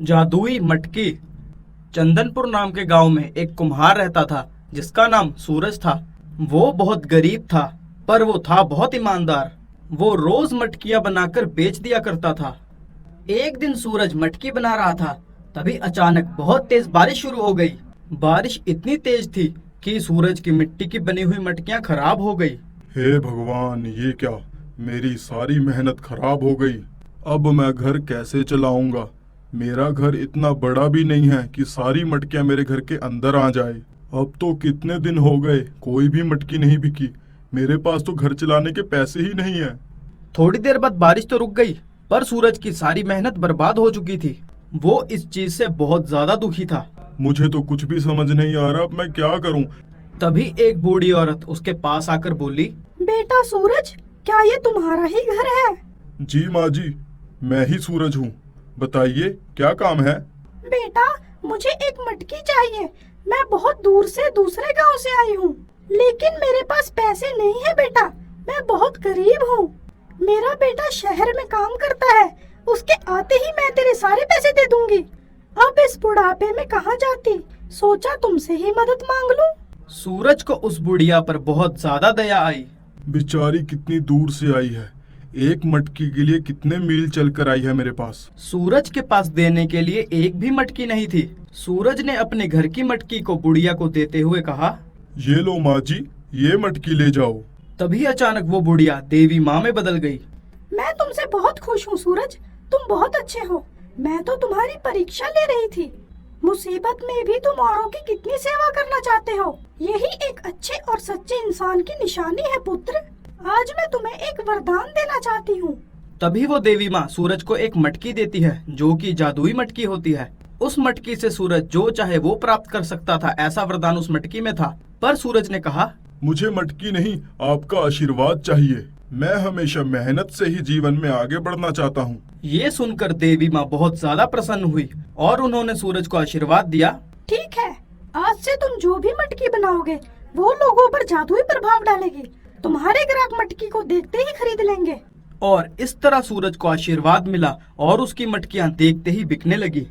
जादुई मटकी। चंदनपुर नाम के गांव में एक कुम्हार रहता था जिसका नाम सूरज था। वो बहुत गरीब था पर वो था बहुत ईमानदार। वो रोज मटकियां बनाकर बेच दिया करता था। एक दिन सूरज मटकी बना रहा था, तभी अचानक बहुत तेज बारिश शुरू हो गई। बारिश इतनी तेज थी कि सूरज की मिट्टी की बनी हुई मटकियां खराब हो गई। हे भगवान, ये क्या, मेरी सारी मेहनत खराब हो गई। अब मैं घर कैसे चलाऊंगा? मेरा घर इतना बड़ा भी नहीं है कि सारी मटकियां मेरे घर के अंदर आ जाए। अब तो कितने दिन हो गए, कोई भी मटकी नहीं बिकी। मेरे पास तो घर चलाने के पैसे ही नहीं है। थोड़ी देर बाद बारिश तो रुक गई, पर सूरज की सारी मेहनत बर्बाद हो चुकी थी। वो इस चीज से बहुत ज्यादा दुखी था। मुझे तो कुछ भी समझ नहीं आ रहा, अब मैं क्या करूं? तभी एक बूढ़ी औरत उसके पास आकर बोली, बेटा सूरज, क्या ये तुम्हारा ही घर है? जी माँ जी, मैं ही सूरज हूँ। बताइए क्या काम है? बेटा, मुझे एक मटकी चाहिए। मैं बहुत दूर से दूसरे गांव से आई हूँ, लेकिन मेरे पास पैसे नहीं है बेटा। मैं बहुत गरीब हूँ। मेरा बेटा शहर में काम करता है, उसके आते ही मैं तेरे सारे पैसे दे दूंगी। अब इस बुढ़ापे में कहाँ जाती, सोचा तुमसे ही मदद मांग लूं। सूरज को उस बुढ़िया पर बहुत ज्यादा दया आई। बेचारी कितनी दूर से आई है, एक मटकी के लिए कितने मील चलकर आई है मेरे पास। सूरज के पास देने के लिए एक भी मटकी नहीं थी। सूरज ने अपने घर की मटकी को बुढ़िया को देते हुए कहा, ये लो माँ जी, ये मटकी ले जाओ। तभी अचानक वो बुढ़िया देवी माँ में बदल गई। मैं तुमसे बहुत खुश हूँ सूरज, तुम बहुत अच्छे हो। मैं तो तुम्हारी परीक्षा ले रही थी। मुसीबत में भी तुम औरों की कितनी सेवा करना चाहते हो। यही एक अच्छे और सच्चे इंसान की निशानी है पुत्र। आज मैं तुम्हें एक वरदान देना चाहती हूँ। तभी वो देवी माँ सूरज को एक मटकी देती है जो कि जादुई मटकी होती है। उस मटकी से सूरज जो चाहे वो प्राप्त कर सकता था, ऐसा वरदान उस मटकी में था। पर सूरज ने कहा, मुझे मटकी नहीं, आपका आशीर्वाद चाहिए। मैं हमेशा मेहनत से ही जीवन में आगे बढ़ना चाहता हूँ। ये सुनकर देवी माँ बहुत ज्यादा प्रसन्न हुई और उन्होंने सूरज को आशीर्वाद दिया। ठीक है, आज से तुम जो भी मटकी बनाओगे वो लोगों पर जादुई प्रभाव डालेगी। तुम्हारे ग्राहक मटकी को देखते ही खरीद लेंगे। और इस तरह सूरज को आशीर्वाद मिला और उसकी मटकियां देखते ही बिकने लगी।